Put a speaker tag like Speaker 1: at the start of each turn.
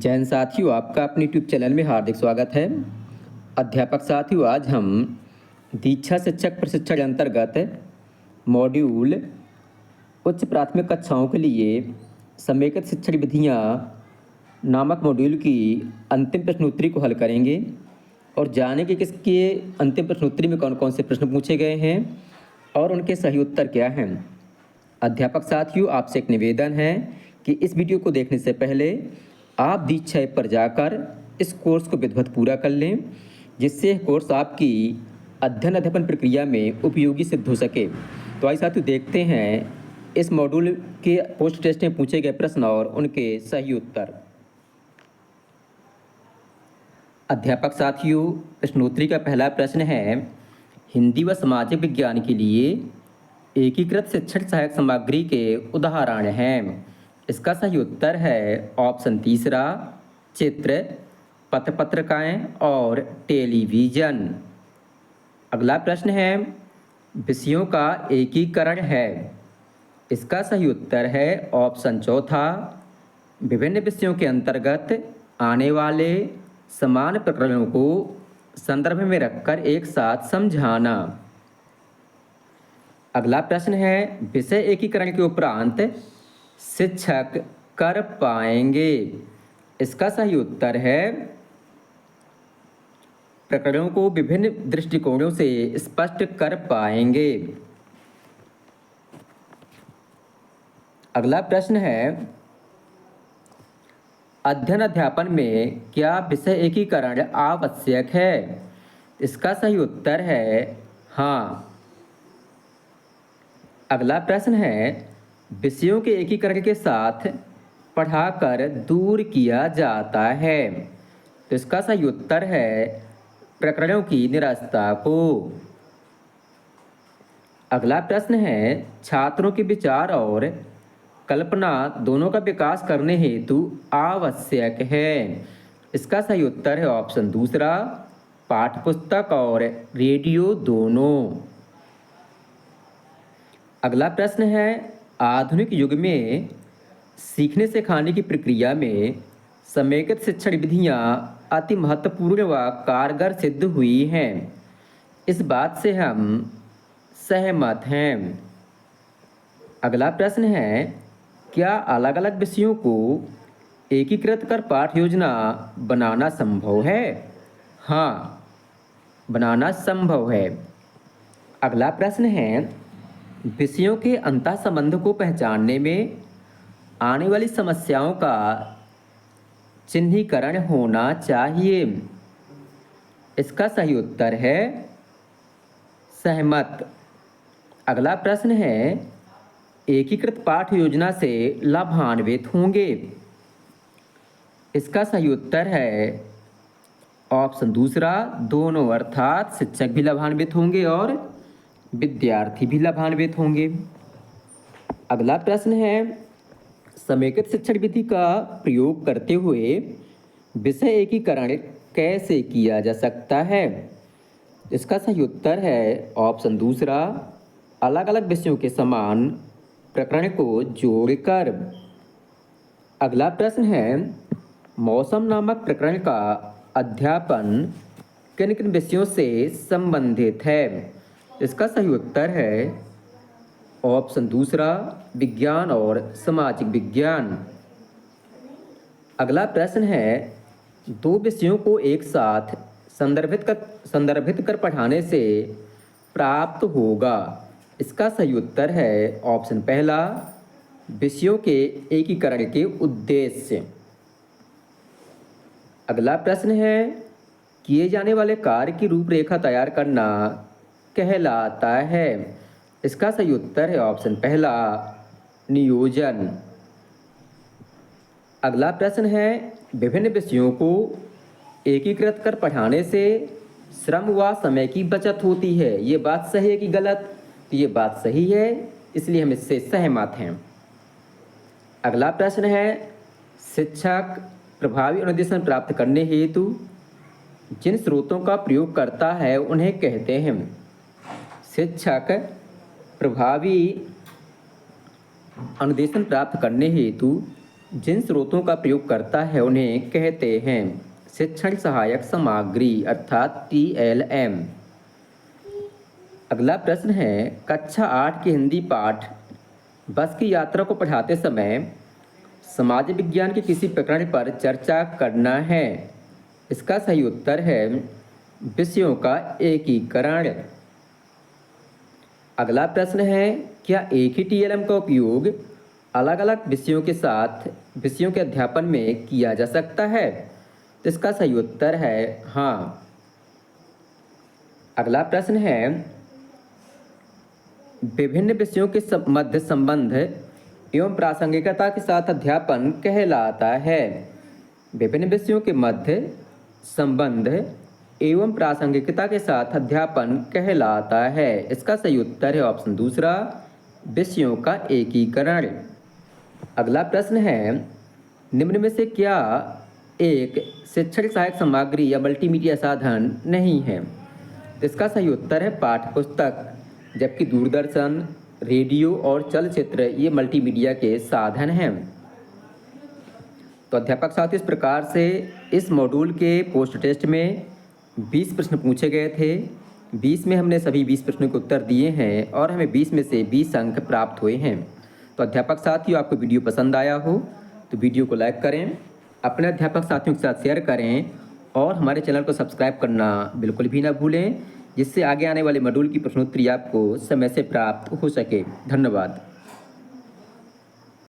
Speaker 1: जय हिंद साथियों, आपका अपने यूट्यूब चैनल में हार्दिक स्वागत है। अध्यापक साथियों, आज हम दीक्षा शिक्षक प्रशिक्षण अंतर्गत मॉड्यूल उच्च प्राथमिक कक्षाओं के लिए समेकित शिक्षण विधियाँ नामक मॉड्यूल की अंतिम प्रश्नोत्तरी को हल करेंगे और जानेंगे कि इसके अंतिम प्रश्नोत्तरी में कौन कौन से प्रश्न पूछे गए हैं और उनके सही उत्तर क्या हैं। अध्यापक साथियों, आपसे एक निवेदन है कि इस वीडियो को देखने से पहले आप दीक्षा ऐप पर जाकर इस कोर्स को विधिवत पूरा कर लें, जिससे यह कोर्स आपकी अध्ययन अध्यापन प्रक्रिया में उपयोगी सिद्ध हो सके। तो आइए साथियों, देखते हैं इस मॉड्यूल के पोस्ट टेस्ट में पूछे गए प्रश्न और उनके सही उत्तर। अध्यापक साथियों, प्रश्नोत्तरी का पहला प्रश्न है, हिंदी व सामाजिक विज्ञान के लिए एकीकृत शिक्षण सहायक सामग्री के उदाहरण हैं। इसका सही उत्तर है ऑप्शन तीसरा, चित्र, पत्र पत्रिकाएँ और टेलीविज़न। अगला प्रश्न है, विषयों का एकीकरण है। इसका सही उत्तर है ऑप्शन चौथा, विभिन्न विषयों के अंतर्गत आने वाले समान प्रकरणों को संदर्भ में रखकर एक साथ समझाना। अगला प्रश्न है, विषय एकीकरण के उपरांत शिक्षक कर पाएंगे। इसका सही उत्तर है प्रकरणों को विभिन्न दृष्टिकोणों से स्पष्ट कर पाएंगे। अगला प्रश्न है, अध्ययन अध्यापन में क्या विषय एकीकरण आवश्यक है। इसका सही उत्तर है हाँ। अगला प्रश्न है, विषयों के एकीकरण के साथ पढ़ाकर दूर किया जाता है। तो इसका सही उत्तर है प्रकरणों की निरस्तता को। अगला प्रश्न है, छात्रों के विचार और कल्पना दोनों का विकास करने हेतु आवश्यक है। इसका सही उत्तर है ऑप्शन दूसरा, पाठ्यपुस्तक और रेडियो दोनों। अगला प्रश्न है, आधुनिक युग में सीखने सिखाने की प्रक्रिया में समेकित शिक्षण विधियाँ अति महत्वपूर्ण व कारगर सिद्ध हुई हैं। इस बात से हम सहमत हैं। अगला प्रश्न है, क्या अलग अलग विषयों को एकीकृत कर पाठ योजना बनाना संभव है। हाँ, बनाना संभव है। अगला प्रश्न है, विषयों के अंतः संबंध को पहचानने में आने वाली समस्याओं का चिन्हीकरण होना चाहिए। इसका सही उत्तर है सहमत। अगला प्रश्न है, एकीकृत पाठ योजना से लाभान्वित होंगे। इसका सही उत्तर है ऑप्शन दूसरा, दोनों, अर्थात शिक्षक भी लाभान्वित होंगे और विद्यार्थी भी लाभान्वित होंगे। अगला प्रश्न है, समेकित शिक्षण विधि का प्रयोग करते हुए विषय एकीकरण कैसे किया जा सकता है। इसका सही उत्तर है ऑप्शन दूसरा, अलग अलग विषयों के समान प्रकरण को जोड़कर। अगला प्रश्न है, मौसम नामक प्रकरण का अध्यापन किन किन विषयों से संबंधित है। इसका सही उत्तर है ऑप्शन दूसरा, विज्ञान और सामाजिक विज्ञान। अगला प्रश्न है, दो विषयों को एक साथ संदर्भित कर पढ़ाने से प्राप्त होगा। इसका सही उत्तर है ऑप्शन पहला, विषयों के एकीकरण के उद्देश्य। अगला प्रश्न है, किए जाने वाले कार्य की रूपरेखा तैयार करना कहलाता है। इसका सही उत्तर है ऑप्शन पहला, नियोजन। अगला प्रश्न है, विभिन्न विषयों को एकीकृत कर पढ़ाने से श्रम व समय की बचत होती है। ये बात सही है कि गलत। तो ये बात सही है, इसलिए हम इससे सहमत हैं। अगला प्रश्न है, शिक्षक प्रभावी अनुदेशन प्राप्त करने हेतु जिन स्रोतों का प्रयोग करता है उन्हें कहते हैं। शिक्षक प्रभावी अनुदेशन प्राप्त करने हेतु जिन स्रोतों का प्रयोग करता है उन्हें कहते हैं शिक्षण सहायक सामग्री अर्थात TLM। अगला प्रश्न है कक्षा 8 की हिंदी पाठ बस की यात्रा को पढ़ाते समय समाज विज्ञान के किसी प्रकरण पर चर्चा करना है। इसका सही उत्तर है विषयों का एकीकरण। अगला प्रश्न है क्या एक ही TLM का उपयोग अलग अलग विषयों के साथ विषयों के अध्यापन में किया जा सकता है? तो इसका सही उत्तर है हाँ। अगला प्रश्न है विभिन्न विषयों के मध्य संबंध एवं प्रासंगिकता के साथ अध्यापन कहलाता है। विभिन्न विषयों के मध्य संबंध एवं प्रासंगिकता के साथ अध्यापन कहलाता है। इसका सही उत्तर है ऑप्शन दूसरा विषयों का एकीकरण। अगला प्रश्न है निम्न में से क्या एक शिक्षण सहायक सामग्री या मल्टीमीडिया साधन नहीं है? तो इसका सही उत्तर है पाठ्य पुस्तक, जबकि दूरदर्शन, रेडियो और चलचित्र ये मल्टीमीडिया के साधन हैं। तो अध्यापक साथियों इस प्रकार से इस मॉड्यूल के पोस्ट टेस्ट में 20 प्रश्न पूछे गए थे। 20 में हमने सभी 20 प्रश्नों के उत्तर दिए हैं और हमें 20 में से 20 अंक प्राप्त हुए हैं। तो अध्यापक साथियों आपको वीडियो पसंद आया हो तो वीडियो को लाइक करें, अपने अध्यापक साथियों के साथ शेयर करें और हमारे चैनल को सब्सक्राइब करना बिल्कुल भी ना भूलें, जिससे आगे आने वाले मॉड्यूल की प्रश्नोत्तरी आपको समय से प्राप्त हो सके। धन्यवाद।